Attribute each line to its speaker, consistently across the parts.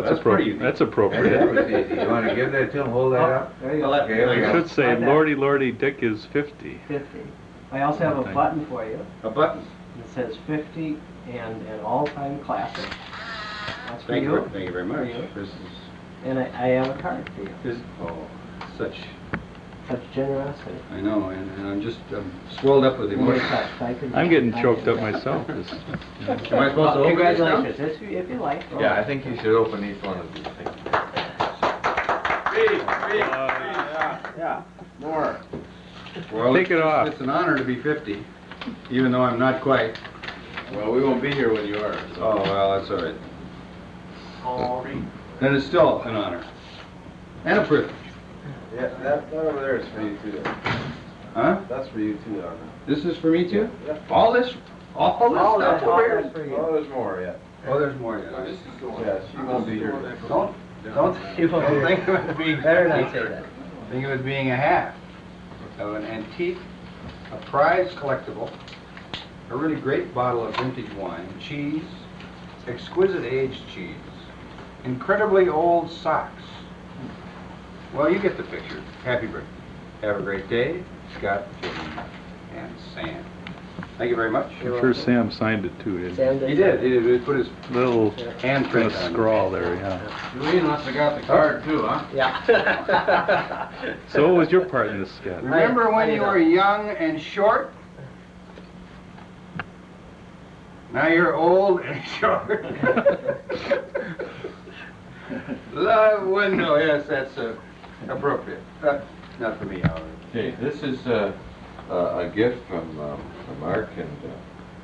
Speaker 1: That's appropriate. That's appropriate.
Speaker 2: That was easy. You want to give that to him? Hold that up.
Speaker 3: There you go.
Speaker 2: Okay, there you
Speaker 1: I
Speaker 2: go.
Speaker 1: should say, Lordy, Lordy, Dick is 50.
Speaker 3: 50. I also have a button for you.
Speaker 4: A button.
Speaker 3: It says 50 and an all-time classic. That's for
Speaker 4: Thank
Speaker 3: you.
Speaker 4: you. Thank you very much.
Speaker 3: For you.
Speaker 4: This
Speaker 3: And I have a card for you.
Speaker 4: is such.
Speaker 3: Such generosity.
Speaker 4: I know, and I'm just swelled up with emotion.
Speaker 1: I'm getting choked up myself.
Speaker 4: Am I supposed to open this now?
Speaker 3: Congratulations, if you like.
Speaker 2: Yeah, I think you should open each one of these things.
Speaker 4: Yeah. More. Well,
Speaker 1: Take it off.
Speaker 4: It's an honor to be 50, even though I'm not quite.
Speaker 2: Well, we won't be here when you are. So.
Speaker 4: Oh, well, that's all right. And it's still an honor. And a privilege.
Speaker 2: Yeah, that over there is for you too.
Speaker 4: Huh?
Speaker 2: That's for you too, Donna.
Speaker 4: This is for me too?
Speaker 2: Yeah.
Speaker 4: All this stuff over here?
Speaker 2: Oh, there's more yet.
Speaker 4: Oh, there's more. Yeah,
Speaker 2: Yeah, she won't be here today.
Speaker 4: Don't think of it being
Speaker 3: Better not say that.
Speaker 4: Think of it being a half of an antique, a prize collectible, a really great bottle of vintage wine, cheese, exquisite aged cheese, incredibly old socks. Well, you get the picture. Happy birthday. Have a great day, Scott, Jimmy, and Sam. Thank you very much.
Speaker 1: I'm sure Sam signed it too, didn't
Speaker 3: Sam
Speaker 4: He did. He put his
Speaker 1: he? Little kind
Speaker 4: handprint
Speaker 1: of
Speaker 4: on it.
Speaker 1: scrawl there, yeah.
Speaker 2: Louis must have got the card too, huh?
Speaker 3: Yeah.
Speaker 1: So what was your part in this sketch?
Speaker 4: Remember when you were young and short? Now you're old and short. Love window, yes, that's appropriate. Not for me, however.
Speaker 2: Okay, this is a gift from Mark and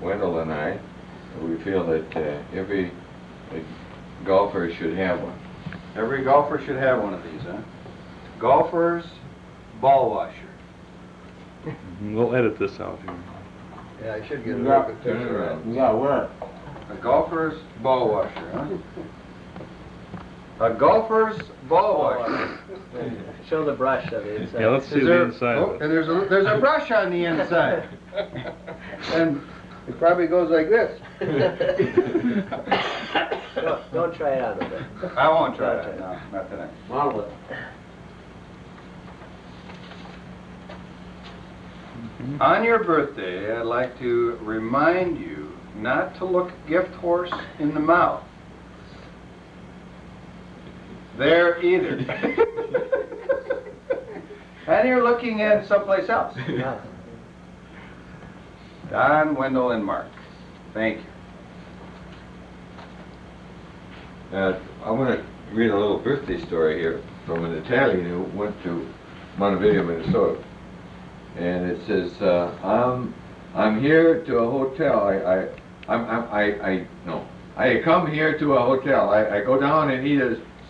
Speaker 2: Wendell and I. We feel that every golfer should have one.
Speaker 4: Every golfer should have one of these, huh? Golfer's ball washer.
Speaker 1: We'll edit this out here.
Speaker 4: Yeah, I should get
Speaker 2: a real good picture of it. Yeah, where?
Speaker 4: A golfer's ball washer, huh? A golfer's ball washer.
Speaker 3: Show the brush of it. It's,
Speaker 1: Yeah, let's see
Speaker 4: Is
Speaker 1: the
Speaker 4: there-
Speaker 1: inside
Speaker 4: oh,
Speaker 1: of it.
Speaker 4: and there's a brush on the inside. And it probably goes like this.
Speaker 3: Don't try it out of it.
Speaker 4: I won't try that, no, not tonight.
Speaker 3: Model it.
Speaker 4: On your birthday, I'd like to remind you not to look gift horse in the mouth. There either. And you're looking at someplace else.
Speaker 3: Yeah.
Speaker 4: Don, Wendell, and Mark. Thank you.
Speaker 2: I want to read a little birthday story here from an Italian who went to Montevideo, Minnesota. And it says, I'm here to a hotel. I come here to a hotel. I go down and eat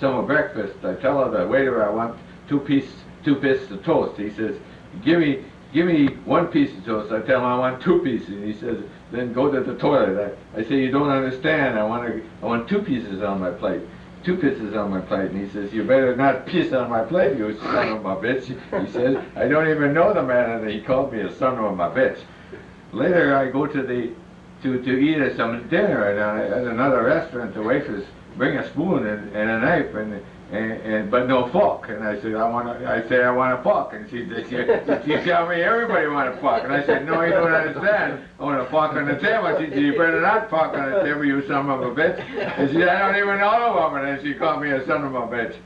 Speaker 2: some breakfast. I tell the waiter I want two pieces of toast. He says, give me one piece of toast. I tell him I want two pieces. He says, then go to the toilet. I say, you don't understand. I want two pieces on my plate. Two pieces on my plate. And he says, you better not piss on my plate, you son of a bitch. He says, I don't even know the man, and he called me a son of a bitch. Later I go to eat some dinner at another restaurant. The waitress bring a spoon and a knife but no fork. And I said, I want a fork. And she tell me everybody want a fork. And I said, no, you don't understand. I want a fork on the table. She said, you better not fork on the table, you son of a bitch. And she said, I don't even know the woman. And she called me a son of a bitch.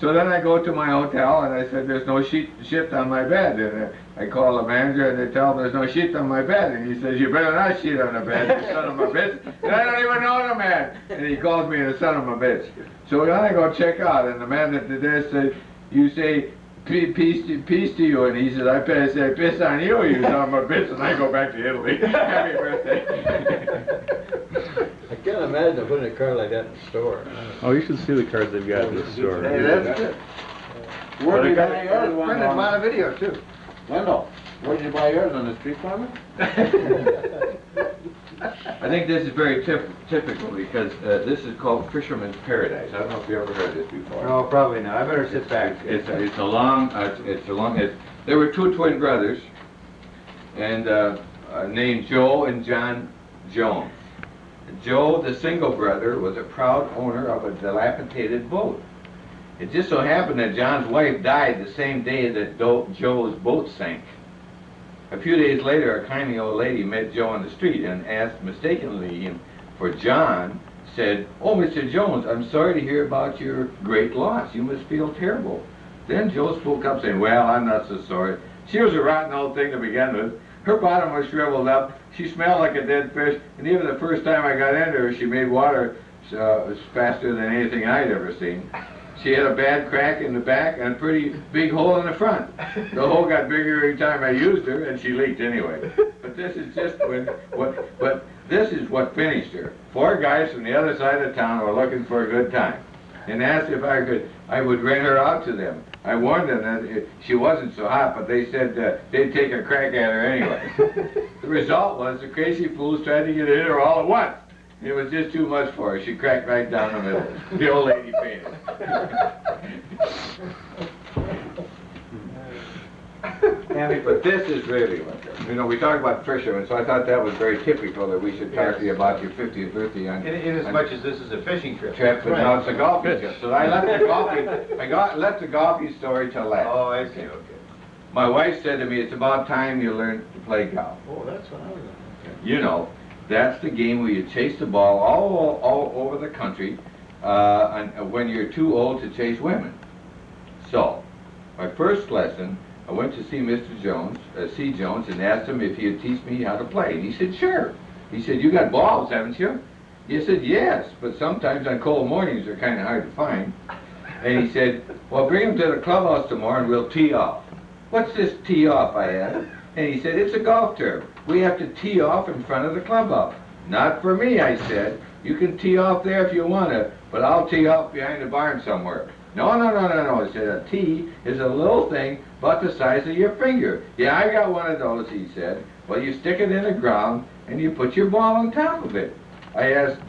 Speaker 2: So then I go to my hotel and I said, there's no shit on my bed. And I call the manager and they tell him there's no sheet on my bed. And he says, you better not shit on the bed, you son of a bitch. And I don't even know the man. And he calls me a son of a bitch. So then I go check out and the man at the desk says, you say, peace to you. And he says, I say, piss on you, you son of a bitch. And I go back to Italy. Happy birthday.
Speaker 5: I can't imagine putting a card like that in the store.
Speaker 1: Oh, you should see the cards they've got in the store.
Speaker 4: Hey, that's good.
Speaker 2: Where did you
Speaker 4: got
Speaker 2: buy yours?
Speaker 4: printed in Montevideo too.
Speaker 2: Wendell, where did you buy yours, on the street corner? I think this is very typical because this is called Fisherman's Paradise. I don't know if you ever heard this before.
Speaker 4: No, probably not. I better sit back.
Speaker 2: There were two twin brothers, and named Joe and John Jones. Joe, the single brother, was a proud owner of a dilapidated boat. It just so happened that John's wife died the same day that Joe's boat sank. A few days later, a kindly old lady met Joe on the street and asked mistakenly him for John, said, "Oh, Mr. Jones, I'm sorry to hear about your great loss. You must feel terrible." Then Joe spoke up saying, "Well, I'm not so sorry. She was a rotten old thing to begin with. Her bottom was shriveled up. She smelled like a dead fish, and even the first time I got into her, she made water faster than anything I'd ever seen. She had a bad crack in the back and a pretty big hole in the front. The hole got bigger every time I used her, and she leaked anyway. But this is just this is what finished her. 4 guys from the other side of town were looking for a good time, and asked if I would rent her out to them. I warned them that she wasn't so hot, but they said they'd take a crack at her anyway. The result was the crazy fools tried to get in her all at once. It was just too much for her. She cracked right down the middle. The old lady fainted. But this is really what, we talk about fishermen, so I thought that was very typical that we should talk to you about your 50th birthday on.
Speaker 4: In as much as this is a fishing trip.
Speaker 2: But now it's a golfing trip. So I left the golfing. Left the golfing story till last.
Speaker 4: Oh, I see. Okay.
Speaker 2: My wife said to me, "It's about time you learn to play golf."
Speaker 5: Oh, that's what I was gonna.
Speaker 2: You know, that's the game where you chase the ball all over the country, and when you're too old to chase women. So, my first lesson, I went to see Mr. Jones, C. Jones, and asked him if he'd teach me how to play. And he said, "Sure." He said, "You got balls, haven't you?" He said, "Yes, but sometimes on cold mornings they're kind of hard to find." And he said, "Well, bring them to the clubhouse tomorrow and we'll tee off." "What's this tee off?" I asked. And he said, "It's a golf term. We have to tee off in front of the clubhouse." "Not for me," I said. "You can tee off there if you want to, but I'll tee off behind the barn somewhere." No, he said, "A tee is a little thing about the size of your finger." "Yeah, I got one of those," he said. "Well, you stick it in the ground and you put your ball on top of it." I asked,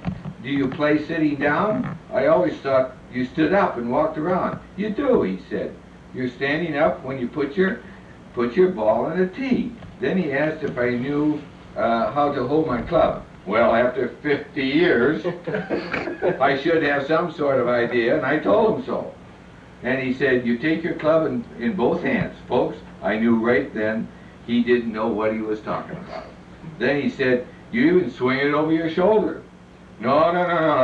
Speaker 2: "Do you play sitting down? I always thought you stood up and walked around." "You do," he said. "You're standing up when you put your ball in a tee." Then he asked if I knew how to hold my club. Well, after 50 years, I should have some sort of idea, and I told him so. And he said, "You take your club in both hands." Folks, I knew right then he didn't know what he was talking about. Then he said, "You even swing it over your shoulder." No,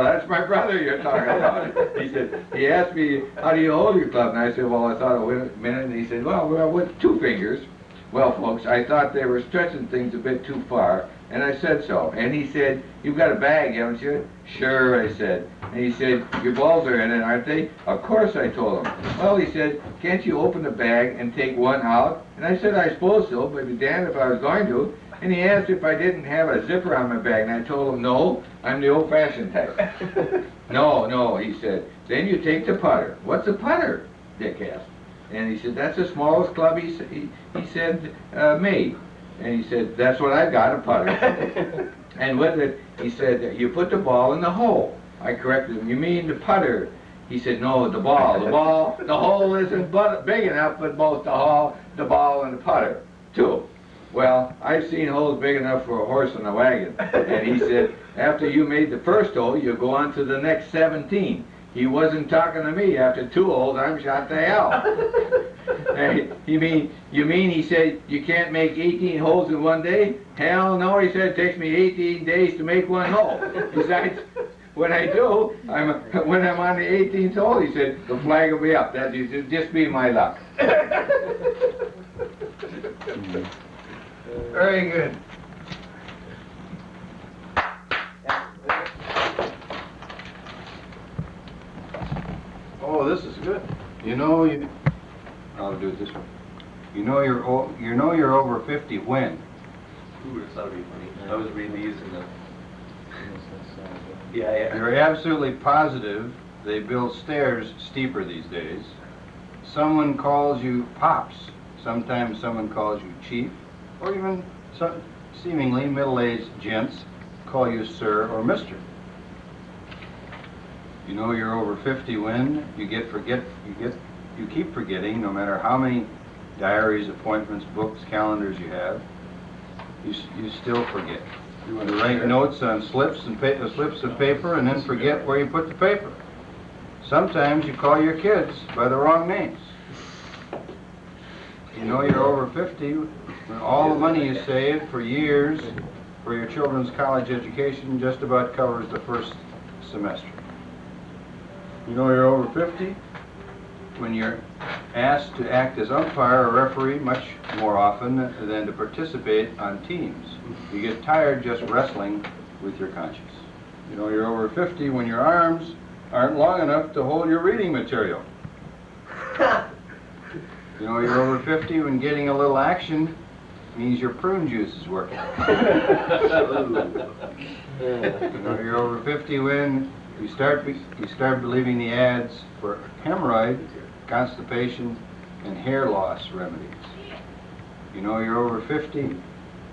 Speaker 2: that's my brother you're talking about. He said, he asked me, "How do you hold your club?" And I said, "Well, I thought a minute," and he said, well, with 2 fingers. Well, folks, I thought they were stretching things a bit too far, and I said so. And he said, "You've got a bag, haven't you?" "Sure," I said. And he said, "Your balls are in it, aren't they?" "Of course," I told him. "Well," he said, "can't you open the bag and take one out?" And I said, "I suppose so, but be damned if I was going to." And he asked if I didn't have a zipper on my bag, and I told him, "No, I'm the old-fashioned type." No, he said. "Then you take the putter." "What's a putter?" Dick asked. And he said, "That's the smallest club," he said, made. And he said, "That's what I got, a putter." And with it, he said, "You put the ball in the hole." I corrected him, "You mean the putter?" He said, "No, the ball. The hole isn't big enough, but both the ball and the putter, too." Well, I've seen holes big enough for a horse and a wagon. And he said, "After you made the first hole, you go on to the next 17. He wasn't talking to me. After 2 holes, I'm shot to hell. Hey, you mean, he said, "You can't make 18 holes in one day?" "Hell no," he said, "it takes me 18 days to make 1 hole. Besides, when I do, when I'm on the 18th hole," he said, "the flag will be up. That'll just be my luck."
Speaker 4: Very good. Oh, this is good. I'll do it this way. You know you're over 50 when?
Speaker 6: Ooh, this ought to be funny. I was reading these in the... Yeah.
Speaker 4: You're absolutely positive they build stairs steeper these days. Someone calls you Pops. Sometimes someone calls you Chief. Or even some seemingly middle-aged gents call you Sir or Mister. You know you're over 50 when you keep forgetting, no matter how many diaries, appointments, books, calendars you have, you still forget. You write notes on slips of paper and then forget where you put the paper. Sometimes you call your kids by the wrong names. You know you're over 50 when all the money you saved for years for your children's college education just about covers the first semester. You know you're over 50 when you're asked to act as umpire or referee much more often than to participate on teams. You get tired just wrestling with your conscience. You know you're over 50 when your arms aren't long enough to hold your reading material. You know you're over 50 when getting a little action means your prune juice is working. You know you're over 50 when you start believing the ads for hemorrhoid, constipation, and hair loss remedies. You know you're over 50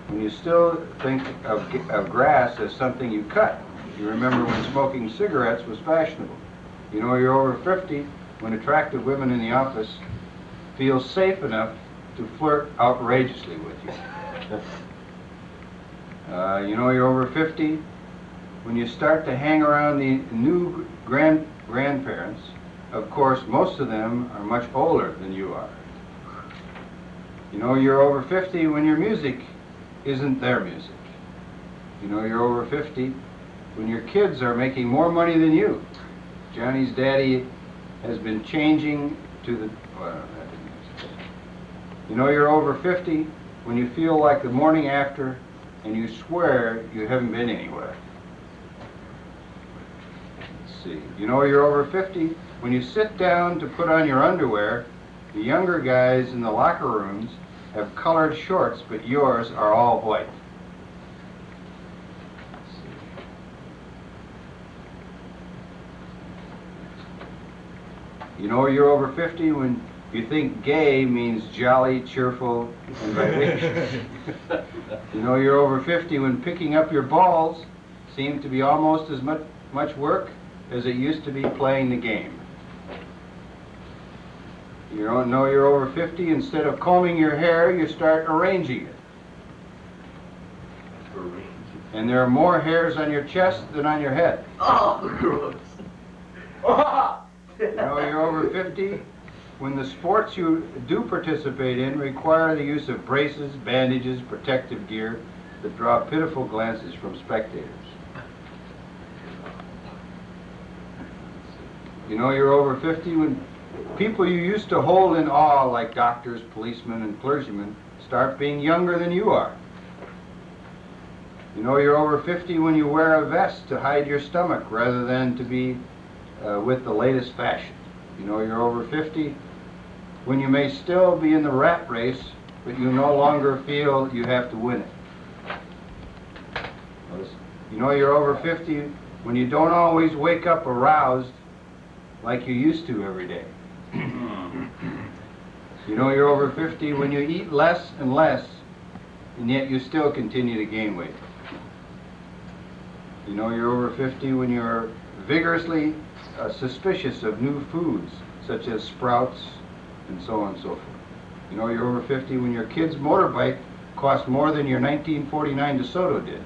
Speaker 4: when you still think of grass as something you cut. You remember when smoking cigarettes was fashionable. You know you're over 50 when attractive women in the office feel safe enough to flirt outrageously with you. You know you're over 50 when you start to hang around the new grandparents. Of course, most of them are much older than you are. You know you're over 50 when your music isn't their music. You know you're over 50 when your kids are making more money than you. Johnny's daddy has been changing to the... You know you're over 50 when you feel like the morning after and you swear you haven't been anywhere. Let's see. You know you're over 50 when you sit down to put on your underwear. The younger guys in the locker rooms have colored shorts, but yours are all white. You know you're over 50 when you think gay means jolly, cheerful, and vivacious. You know you're over 50 when picking up your balls seems to be almost as much work as it used to be playing the game. You don't know you're over 50, instead of combing your hair, you start arranging it. And there are more hairs on your chest than on your head.
Speaker 3: Oh, gross.
Speaker 4: You know you're over 50 when the sports you do participate in require the use of braces, bandages, protective gear that draw pitiful glances from spectators. You know you're over 50 when people you used to hold in awe, like doctors, policemen, and clergymen, start being younger than you are. You know you're over 50 when you wear a vest to hide your stomach rather than to be with the latest fashion. You know you're over 50 when you may still be in the rat race, but you no longer feel you have to win it. You know you're over 50 when you don't always wake up aroused like you used to every day. You know you're over 50 when you eat less and less, and yet you still continue to gain weight. You know you're over 50 when you're vigorously suspicious of new foods, such as sprouts, and so on and so forth. You know you're over 50 when your kid's motorbike cost more than your 1949 DeSoto did.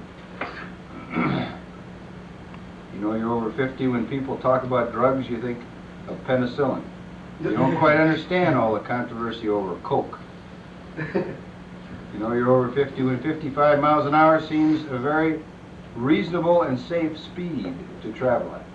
Speaker 4: You know you're over 50 when people talk about drugs, you think of penicillin. You don't quite understand all the controversy over Coke. You know you're over 50 when 55 miles an hour seems a very reasonable and safe speed to travel at.